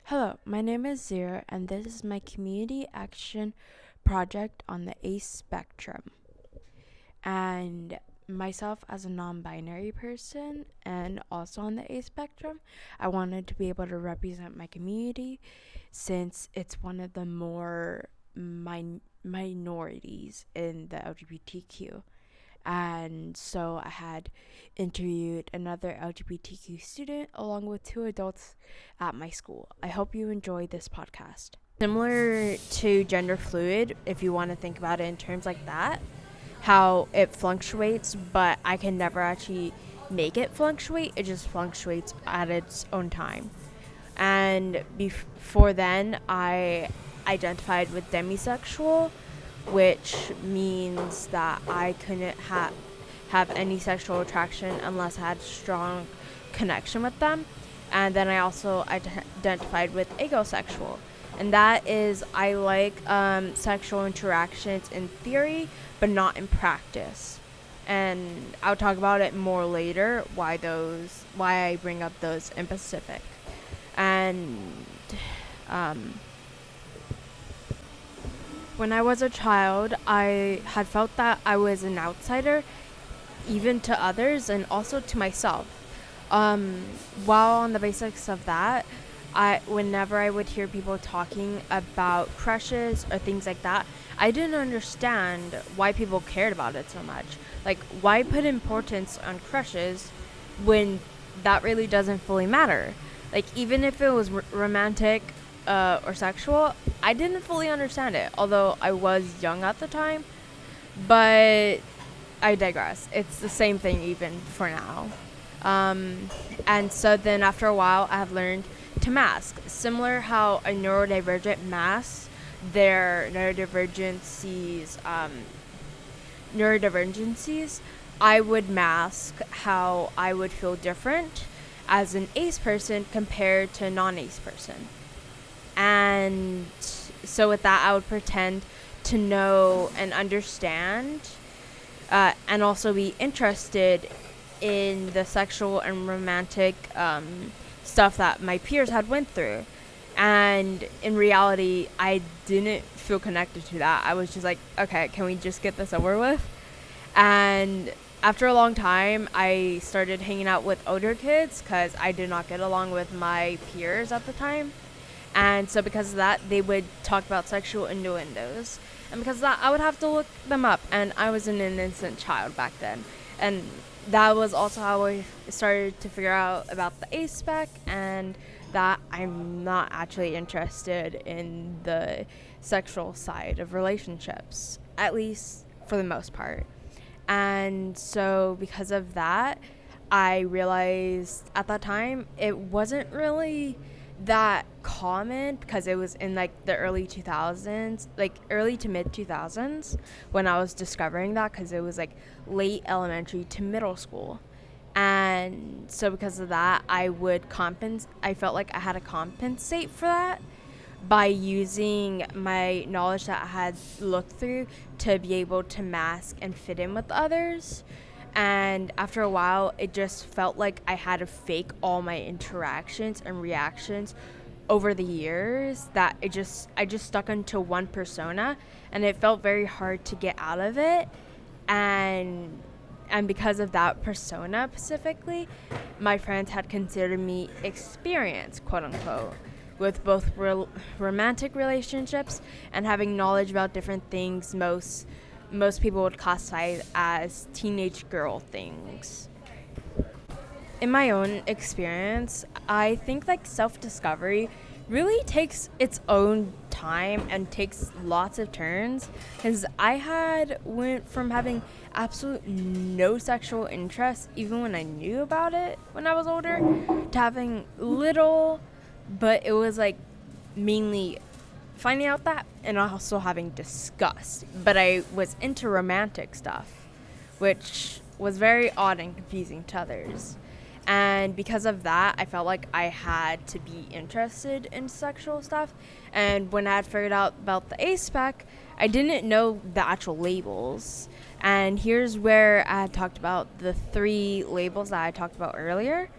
Hello, my name is Xiere, and this is my community action project on the ACE spectrum. And myself, as a non-binary person and also on the ACE spectrum, I wanted to be able to represent my community since it's one of the more minorities in the LGBTQ. And so I had interviewed another LGBTQ student along with two adults at my school. I hope you enjoy this podcast. Similar to gender fluid, if you want to think about it in terms like that, how it fluctuates, but I can never actually make it fluctuate. It just fluctuates at its own time. And before then, I identified with demisexual, which means that I couldn't have any sexual attraction unless I had strong connection with them. And then I also identified with agosexual, and that is I like sexual interactions in theory, but not in practice. And I'll talk about it more later. Why I bring up those in Pacific, and when I was a child, I had felt that I was an outsider, even to others and also to myself. While on the basics of that, whenever I would hear people talking about crushes or things like that, I didn't understand why people cared about it so much. Like, why put importance on crushes when that really doesn't fully matter? Like, even if it was romantic or sexual, I didn't fully understand it, although I was young at the time. But I digress. It's the same thing even for now. And so then after a while, I have learned to mask. Similar how a neurodivergent masks their neurodivergencies, I would mask how I would feel different as an ACE person compared to a non-ACE person. And so with that, I would pretend to know and understand and also be interested in the sexual and romantic stuff that my peers had went through. And in reality, I didn't feel connected to that. I was just like, okay, can we just get this over with? And after a long time, I started hanging out with older kids because I did not get along with my peers at the time. And so because of that, they would talk about sexual innuendos. And because of that, I would have to look them up. And I was an innocent child back then. And that was also how I started to figure out about the ACE spec, and that I'm not actually interested in the sexual side of relationships, at least for the most part. And so because of that, I realized at that time it wasn't really that common because it was in like the early 2000s, like early to mid 2000s, when I was discovering that, because it was like late elementary to middle school. And so because of that, I felt like I had to compensate for that by using my knowledge that I had looked through to be able to mask and fit in with others. And after a while, it just felt like I had to fake all my interactions and reactions over the years, that I just stuck into one persona, and it felt very hard to get out of it. And because of that persona specifically, my friends had considered me experienced, quote unquote, with both romantic relationships and having knowledge about different things most people would classify as teenage girl things. In my own experience, I think like self-discovery really takes its own time and takes lots of turns, because I went from having absolute no sexual interest even when I knew about it when I was older, to having little, but it was like mainly finding out that, and also having disgust. But I was into romantic stuff, which was very odd and confusing to others. And because of that, I felt like I had to be interested in sexual stuff. And when I had figured out about the ACE spec, I didn't know the actual labels. And here's where I had talked about the 3 labels that I talked about earlier.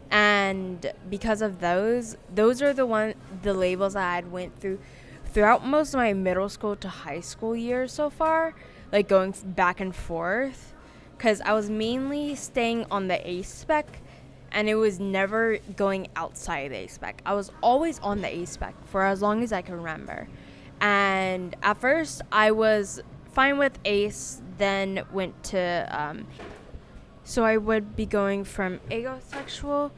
And because of those are the labels that I went through throughout most of my middle school to high school years so far, like going back and forth, because I was mainly staying on the A spec, and it was never going outside the A spec. I was always on the A spec for as long as I can remember. And at first, I was fine with ACE, then went to so I would be going from asexual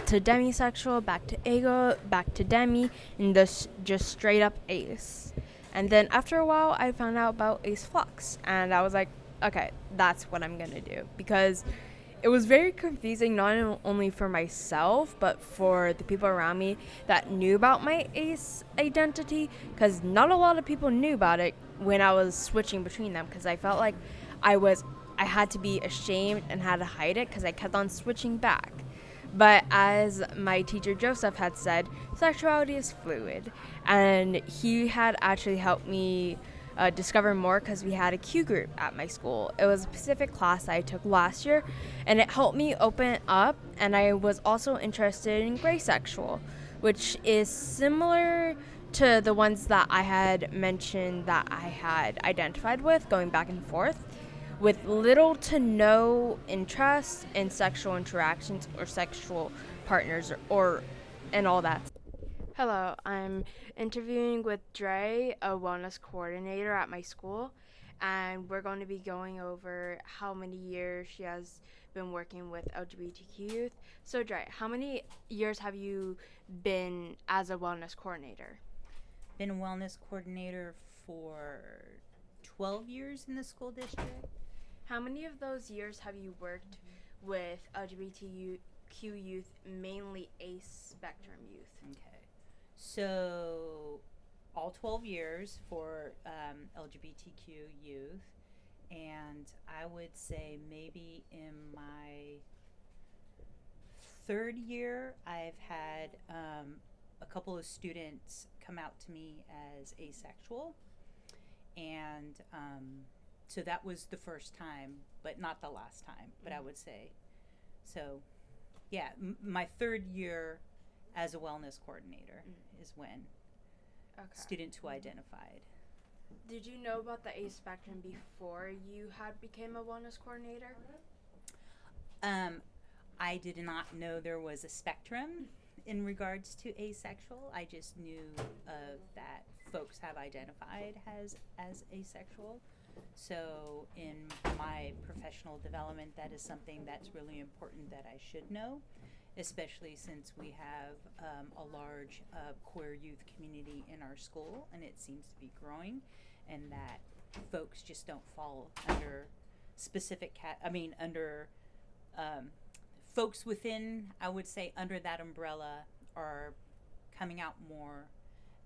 to demisexual, back to ego, back to demi, and this just straight up ace. And then after a while, I found out about ace flux, and I was like, okay, that's what I'm gonna do, because it was very confusing, not only for myself, but for the people around me that knew about my ace identity, because not a lot of people knew about it when I was switching between them, because I felt like I had to be ashamed and had to hide it because I kept on switching back. But as my teacher Joseph had said, sexuality is fluid. And he had actually helped me discover more because we had a Q group at my school. It was a specific class I took last year, and it helped me open up. And I was also interested in gray sexual, which is similar to the ones that I had mentioned that I had identified with, going back and forth, with little to no interest in sexual interactions or sexual partners or and all that. Hello, I'm interviewing with Dre, a wellness coordinator at my school, and we're going to be going over how many years she has been working with LGBTQ youth. So Dre, how many years have you been as a wellness coordinator? Been a wellness coordinator for 12 years in the school district. How many of those years have you worked with LGBTQ youth, mainly ACE spectrum youth? Okay. So, all 12 years for LGBTQ youth. And I would say maybe in my third year, I've had a couple of students come out to me as asexual. And so that was the first time, but not the last time, but I would say. So, yeah, my third year as a wellness coordinator is when students who identified. Did you know about the ACE spectrum before you had became a wellness coordinator? I did not know there was a spectrum in regards to asexual. I just knew that folks have identified as asexual. So in my professional development, that is something that's really important that I should know, especially since we have a large queer youth community in our school, and it seems to be growing, and that folks just don't fall under specific under folks within, I would say, under that umbrella are coming out more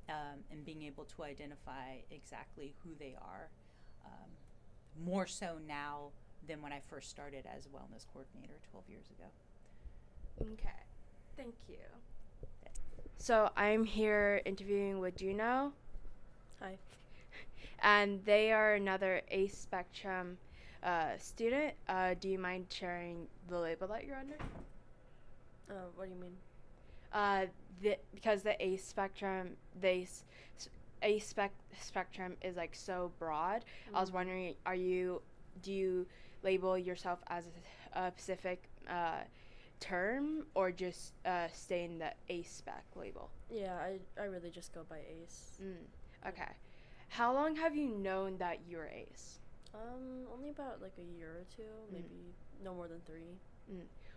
and being able to identify exactly who they are. More so now than when I first started as a wellness coordinator 12 years ago. Okay, thank you. So I'm here interviewing with Juno. Hi. And they are another ACE spectrum student. Do you mind sharing the label that you're under? What do you mean? Because the ACE spectrum, spectrum is like so broad. I was wondering, do you label yourself as a specific term, or just stay in the ACE spec label? Yeah, I really just go by ACE. Okay. How long have you known that you're ACE? Only about like a year or two, maybe no more than 3.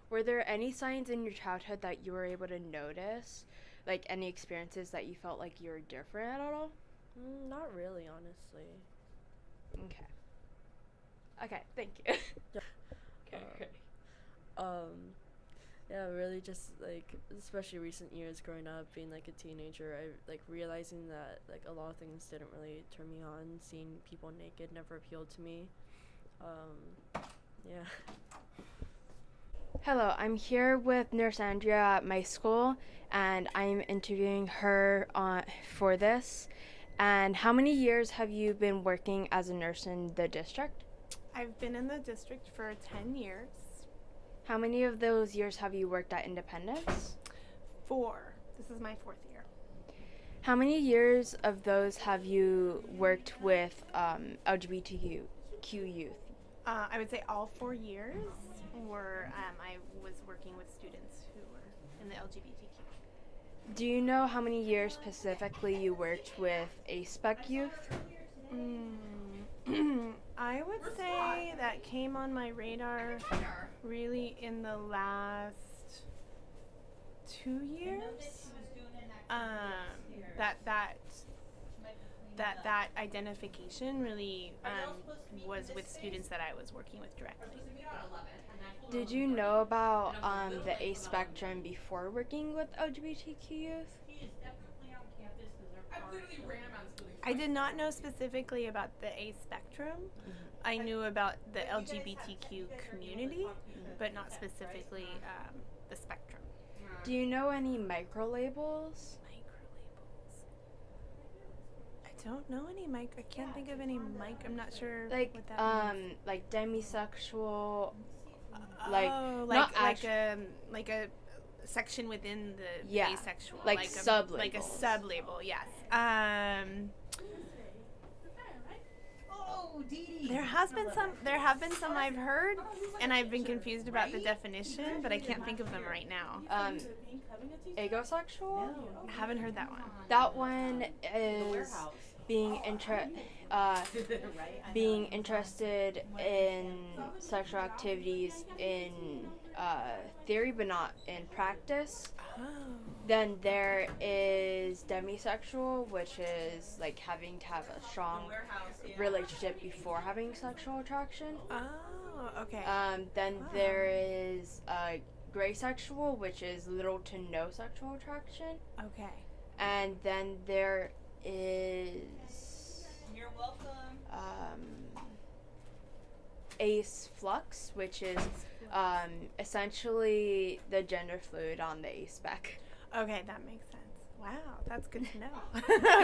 Were there any signs in your childhood that you were able to notice? Like any experiences that you felt like you were different at all? Not really, honestly. Okay, thank you. Okay, great. Yeah, really just like, especially recent years growing up, being like a teenager, I like realizing that like a lot of things didn't really turn me on. Seeing people naked never appealed to me. Yeah. Hello, I'm here with Nurse Andrea at my school, and I'm interviewing her for this. And how many years have you been working as a nurse in the district? I've been in the district for 10 years. How many of those years have you worked at Independence? 4. This is my 4th year. How many years of those have you worked with LGBTQ youth? I would say all 4 years were I was working with students who were in the LGBTQ. Do you know how many years specifically you worked with a Spec youth? I would say that came on my radar really in the last 2 years. That identification really was with students that I was working with directly. Did you know about the A spectrum before working with LGBTQ youth? I did not know specifically about the A spectrum. I knew about the LGBTQ community, but not specifically the spectrum. Do you know any micro labels? Micro-labels. I don't know any I can't think of any I'm not sure Like what that means. like demisexual, like a section within the Yeah, asexual, like like a sub-labels. sub-label. Yes. Oh, Dee Dee. There have been some I've heard, and I've been confused about the definition, but I can't think of them right now. Agosexual? I haven't heard that one. That one is being interested in sexual activities in theory but not in practice. Oh. Then there is demisexual, which is like having to have a strong relationship before having sexual attraction. Oh, okay. Then there is gray sexual, which is little to no sexual attraction. Okay. And then there is You're welcome. ace flux, which is essentially the gender fluid on the ace spec. Okay, that makes sense. Wow, that's good to know.